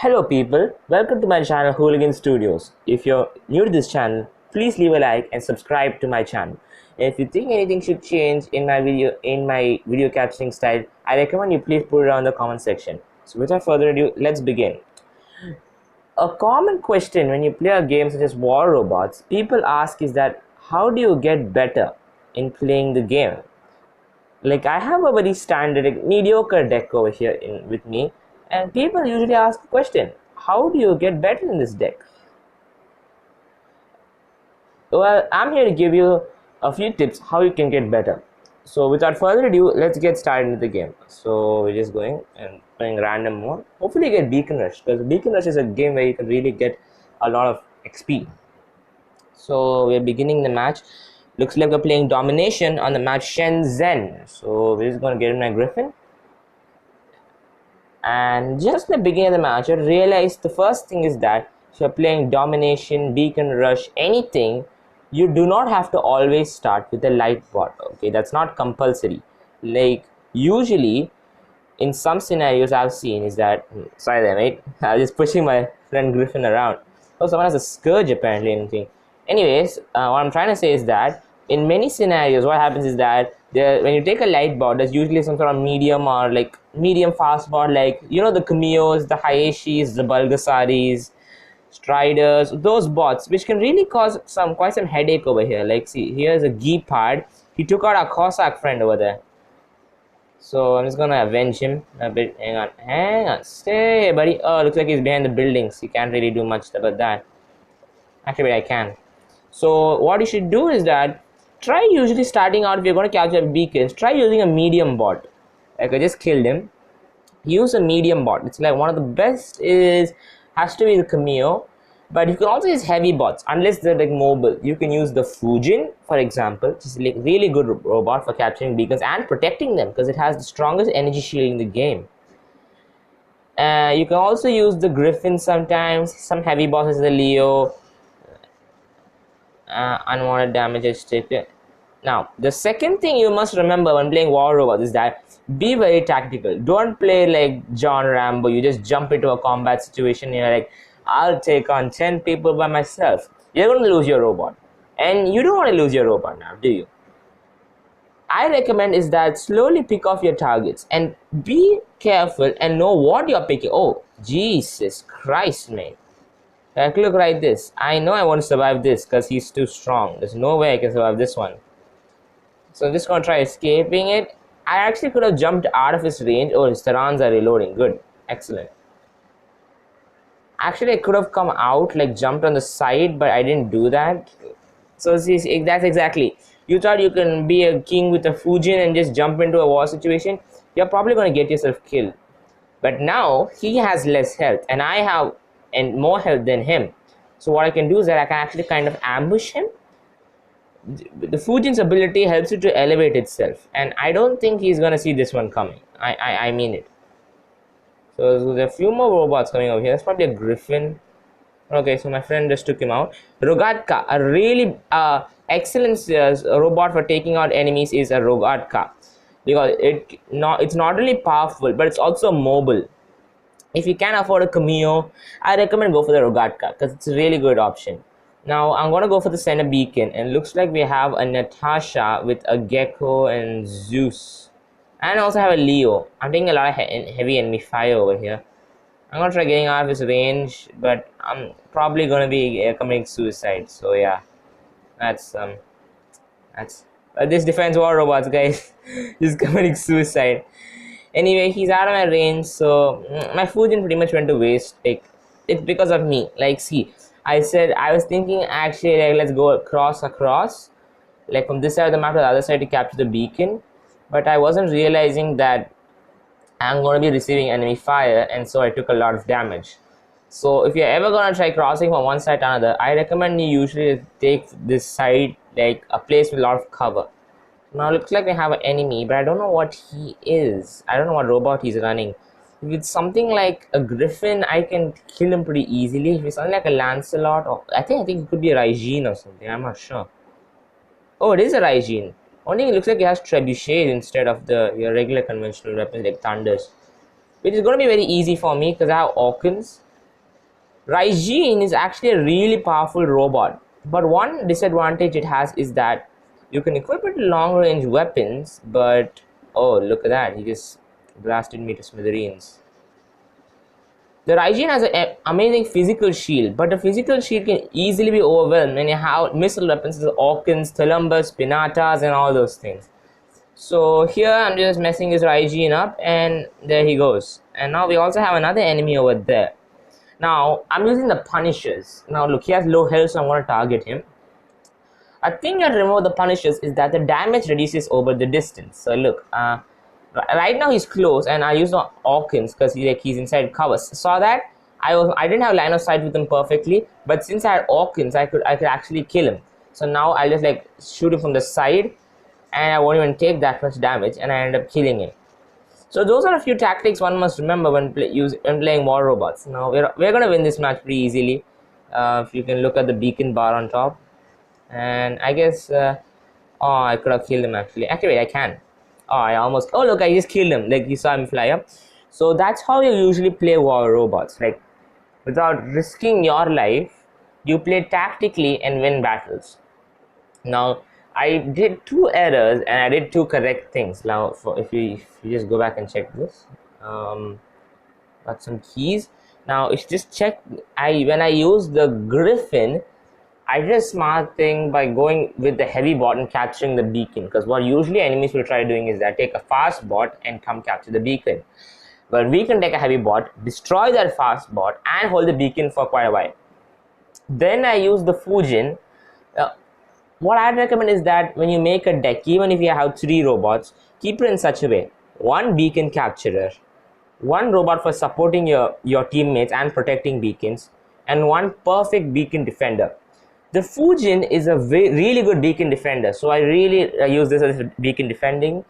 Hello people, welcome to my channel Hooligan Studios. If you're new to this channel, please leave a like and subscribe to my channel. If you think anything should change in my video captioning style, I recommend you please put it on the comment section. So without further ado, let's begin. A common question when you play a game such as War Robots, people ask is that how do you get better in playing the game? Like I have a very standard mediocre deck over here with me, and people usually ask the question, how do you get better in this deck? Well, I'm here to give you a few tips how you can get better. So without further ado, let's get started into the game. So we're just going and playing random mode. Hopefully you get Beacon Rush, because Beacon Rush is a game where you can really get a lot of XP. So we're beginning the match. Looks like we're playing Domination on the match Shenzhen. So we're just going to get in my Griffin. And just in the beginning of the match, I realized the first thing is that if you're playing Domination, Beacon Rush, anything, you do not have to always start with the light bot. Okay, that's not compulsory. Like usually in some scenarios I've seen is that, sorry there mate, I was just pushing my friend Griffin around. Oh, someone has a Scourge apparently. Anything. Anyways, what I'm trying to say is that in many scenarios what happens is that when you take a light bot, there's usually some sort of medium or like medium fast bot, like you know the Kamios, the Hayashis, the Bulgasaris, Striders, those bots which can really cause quite some headache over here. Like see, here's a Geepard. He took out our Cossack friend over there. So I'm just gonna avenge him a bit. Hang on, stay buddy. Oh, looks like he's behind the buildings. He can't really do much about that. Actually, I can. So what you should do is that try usually starting out, if you're going to capture beacons, try using a medium bot. Like I just killed him. Use a medium bot. It's like one of the best has to be the Cameo, but you can also use heavy bots unless they're like mobile. You can use the Fujin, for example, which is like really good robot for capturing beacons and protecting them because it has the strongest energy shield in the game. You can also use the Griffin sometimes. Some heavy bosses, the Leo. Unwanted damage is taken. Now, the second thing you must remember when playing War Robots is that be very tactical. Don't play like John Rambo. You just jump into a combat situation. You're like, I'll take on 10 people by myself. You're going to lose your robot. And you don't want to lose your robot now, do you? I recommend is that slowly pick off your targets and be careful and know what you're picking. Oh, Jesus Christ, mate. Like, look like this. I know I want to survive this because he's too strong. There's no way I can survive this one. So I'm just going to try escaping it. I actually could have jumped out of his range. Oh, his Terrans are reloading. Good. Excellent. Actually, I could have come out, like jumped on the side, but I didn't do that. So see, that's exactly. You thought you can be a king with a Fujin and just jump into a war situation. You're probably going to get yourself killed. But now, he has less health and I have more health than him. So what I can do is that I can actually kind of ambush him. The Fujin's ability helps you to elevate itself, and I don't think he's gonna see this one coming. I mean it. So there are a few more robots coming over here. That's probably a Griffin. Okay, so my friend just took him out. Rogatka, a really excellent robot for taking out enemies is a Rogatka, because it's not only powerful but it's also mobile. If you can afford a Cameo, I recommend go for the Rogatka because it's a really good option. Now I'm gonna go for the center beacon, and looks like we have a Natasha with a Gecko and Zeus, and also have a Leo. I'm taking a lot of heavy enemy fire over here. I'm gonna try getting out of his range, but I'm probably gonna be committing suicide. So yeah, that's this defense War Robots, guys. He's committing suicide. Anyway, he's out of my range, so my Fujin pretty much went to waste. Like, it's because of me. Like, see, I was thinking actually like let's go across, like from this side of the map to the other side to capture the beacon, but I wasn't realizing that I'm going to be receiving enemy fire, and so I took a lot of damage. So if you're ever going to try crossing from one side to another, I recommend you usually take this side, like a place with a lot of cover. Now it looks like we have an enemy, but I don't know what he is. I don't know what robot he's running. If it's something like a Griffin, I can kill him pretty easily. If it's something like a Lancelot, or I think it could be a Raijin or something. I'm not sure. Oh, it is a Raijin. Only it looks like it has trebuchets instead of your regular conventional weapons like Thunders, which is going to be very easy for me because I have Orkans. Raijin is actually a really powerful robot, but one disadvantage it has is that you can equip it with long range weapons, but oh, look at that, he just blasted me to smithereens. The Raijin has an amazing physical shield, but the physical shield can easily be overwhelmed when you have missile weapons like Orkans, Thulumbas, Pinatas, and all those things. So here I'm just messing this Raijin up, and there he goes. And now we also have another enemy over there. Now I'm using the Punishers. Now look, he has low health, so I'm going to target him. A thing that remove the Punishers is that the damage reduces over the distance. So look, right now he's close, and I use the Orkans because he's inside covers. Saw that? I didn't have line of sight with him perfectly, but since I had Orkans, I could actually kill him. So now I'll just like shoot him from the side, and I won't even take that much damage, and I end up killing him. So those are a few tactics one must remember when playing war robots. Now we're gonna win this match pretty easily. If you can look at the beacon bar on top, and I guess oh, I could have killed him actually. Actually, wait, I can. Oh, I almost. Oh, look, I just killed him. Like you saw him fly up. So that's how you usually play war robots. Like without risking your life, you play tactically and win battles. Now I did 2 errors and I did 2 correct things. Now if you just go back and check this, got some keys. Now it's just check. When I use the Griffin, I did a smart thing by going with the heavy bot and capturing the beacon, because what usually enemies will try doing is that take a fast bot and come capture the beacon. But we can take a heavy bot, destroy that fast bot, and hold the beacon for quite a while. Then I use the Fujin. What I'd recommend is that when you make a deck, even if you have 3 robots, keep it in such a way: 1 beacon capturer, 1 robot for supporting your teammates and protecting beacons, and 1 perfect beacon defender. The Fujin is a really good beacon defender, so I really use this as a beacon defending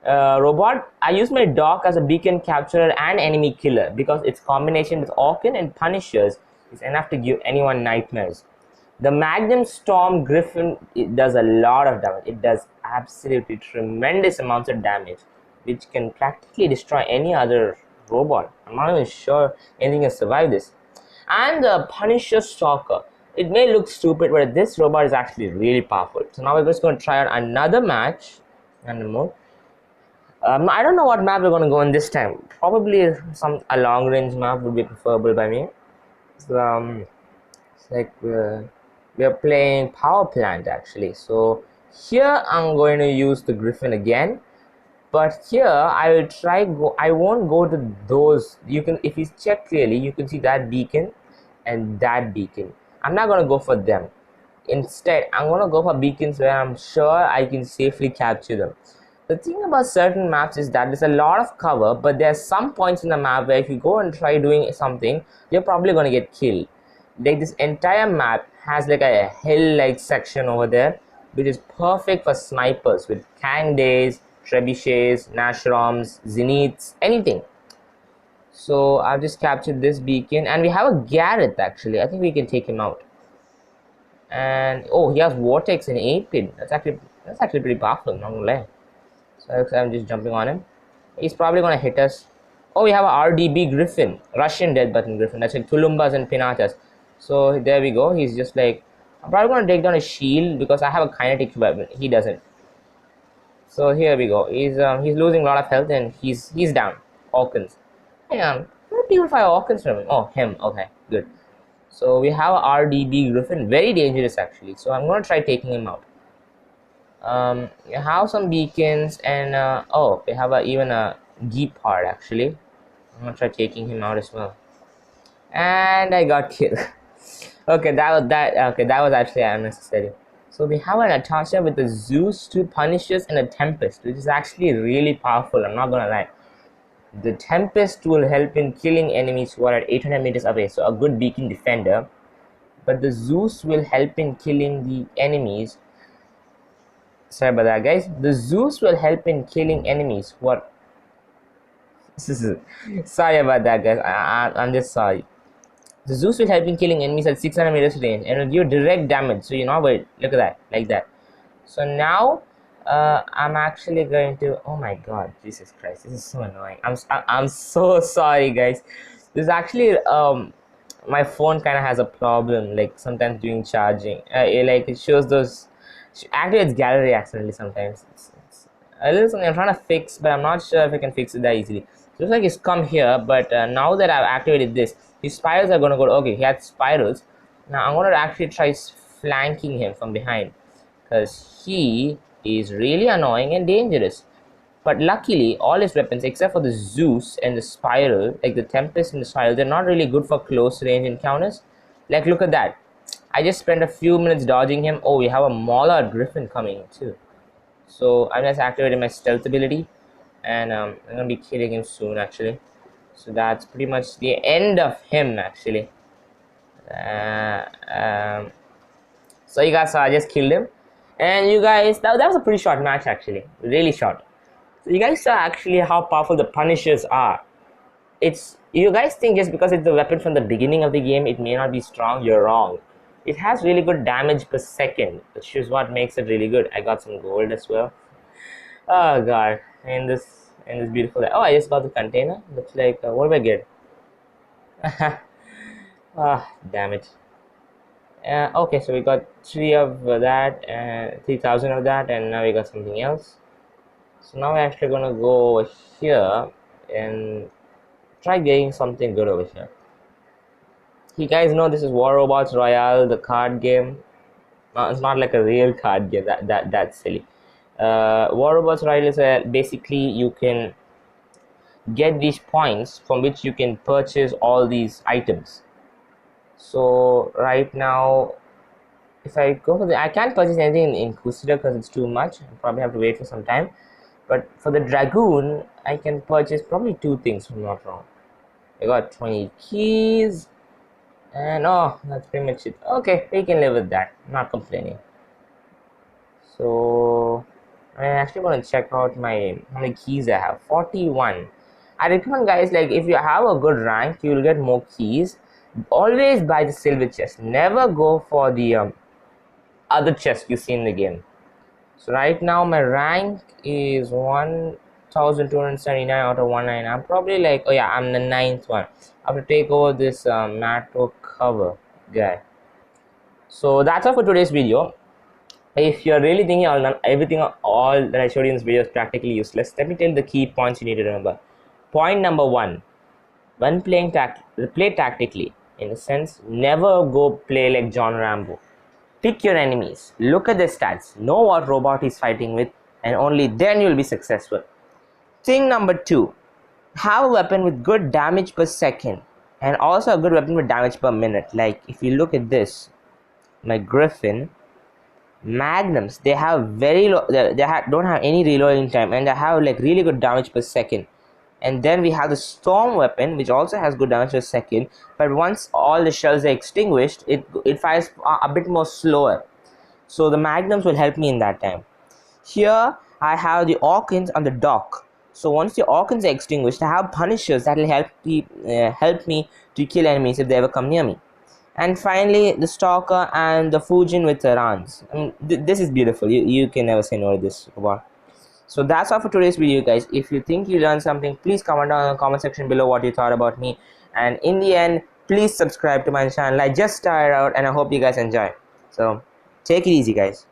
robot. I use my Doc as a beacon capturer and enemy killer because its combination with Orkan and Punishers is enough to give anyone nightmares. The Magnum Storm Griffin, it does a lot of damage. It does absolutely tremendous amounts of damage, which can practically destroy any other robot. I'm not even sure anything can survive this. And the Punisher Stalker. It may look stupid, but this robot is actually really powerful. So now we're just going to try out another match and more. I don't know what map we're going to go on this time. Probably a long range map would be preferable by me. So, it's like we're playing Power Plant actually. So here I'm going to use the Griffin again, but here I will try I won't go to those. You can, if you check clearly, you can see that beacon and that beacon. I'm not going to go for them. Instead, I'm going to go for beacons where I'm sure I can safely capture them. The thing about certain maps is that there's a lot of cover, but there are some points in the map where if you go and try doing something, you're probably going to get killed. Like this entire map has like a hill-like section over there, which is perfect for snipers with Kang Days, Trebuchets, Nashroms, Zeniths, anything. So I've just captured this beacon, and we have a Gareth actually. I think we can take him out. And oh, he has Vortex and 8-pin. That's actually pretty powerful, not gonna lie. So I'm just jumping on him. He's probably gonna hit us. Oh, we have a RDB Griffin, Russian Death Button Griffin. That's like Thulumbas and Pinatas. So there we go. He's just like, I'm probably gonna take down his shield because I have a kinetic weapon. He doesn't. So here we go. He's losing a lot of health and he's down. Orkans. Hang on. Where people fire Orkans from him? Oh, him. Okay, good. So we have a RDB Griffin. Very dangerous actually. So I'm gonna try taking him out. We have some beacons and oh, we have even a Geepard actually. I'm gonna try taking him out as well. And I got killed. Okay, that was actually unnecessary. So we have a Natasha with a Zeus, 2 Punishers, and a Tempest, which is actually really powerful. I'm not gonna lie. The Tempest will help in killing enemies who are at 800 meters away, so a good beacon defender. But the Zeus will help in killing the enemies. Sorry about that, guys. The Zeus will help in killing enemies who are. Sorry about that, guys. I'm just sorry. The Zeus will help in killing enemies at 600 meters range and will give direct damage. So you know, wait, look at that, like that. So now I'm actually going to. Oh my God, Jesus Christ, this is so annoying. I'm so sorry, guys. This is actually my phone kind of has a problem, like sometimes during charging. It shows those, activates gallery accidentally sometimes. It's a little something I'm trying to fix, but I'm not sure if I can fix it that easily. So looks like it's come here, but now that I've activated this, his spirals are going to go. Okay, he had spirals. Now I'm going to actually try flanking him from behind, because he is really annoying and dangerous. But luckily, all his weapons, except for the Zeus and the Spiral, like the Tempest and the Spiral, they're not really good for close range encounters. Like, look at that. I just spent a few minutes dodging him. Oh, we have a Maulard Griffin coming too. So I'm just activating my stealth ability, and I'm gonna be killing him soon, actually. So that's pretty much the end of him, actually. So you guys saw, I just killed him, and you guys, that was a pretty short match, actually, really short. So you guys saw actually how powerful the Punishers are. It's, you guys think just because it's the weapon from the beginning of the game it may not be strong. You're wrong. It has really good damage per second, which is what makes it really good. I got some gold as well. Oh god, and this beautiful, oh, I just got the container. Looks like what do I get? Ah, damn it. Okay, so we got 3 of that and 3,000 of that, and now we got something else. So now we're actually gonna go over here and try getting something good over here. You guys know this is War Robots Royale, the card game. It's not like a real card game. That's silly. War Robots Royale is where basically you can get these points from which you can purchase all these items. So right now, if I go for I can't purchase anything in Crusader because it's too much. I'll probably have to wait for some time. But for the Dragoon, I can purchase probably 2 things, if I'm not wrong. I got 20 keys, and oh, that's pretty much it. Okay, we can live with that. I'm not complaining. So I actually want to check out how many keys I have. 41. I recommend, guys, like if you have a good rank, you will get more keys. Always buy the silver chest. Never go for the other chest you see in the game. So right now my rank is 1279 out of 19. I'm probably like, oh yeah, I'm the 9th one. I have to take over this Matto cover guy. So that's all for today's video. If you're really thinking everything all that I showed you in this video is practically useless, let me tell you the key points you need to remember. Point number 1: when playing play tactically. In a sense, never go play like John Rambo. Pick your enemies, look at their stats, know what robot he's fighting with, and only then you'll be successful. Thing number 2: have a weapon with good damage per second, and also a good weapon with damage per minute. Like if you look at this, my Griffin, Magnums, they have very low, don't have any reloading time, and they have like really good damage per second. And then we have the Storm weapon, which also has good damage per second, but once all the shells are extinguished, it fires a bit more slower. So the Magnums will help me in that time. Here I have the Orkans on the dock. So once the Orkans are extinguished, I have Punishers that will help me to kill enemies if they ever come near me. And finally, the Stalker and the Fujin with the Rans. I mean, this is beautiful. You can never say no to this robot. So that's all for today's video, guys. If you think you learned something, please comment down in the comment section below what you thought about me. And in the end, please subscribe to my channel. I just started out and I hope you guys enjoy. So take it easy, guys.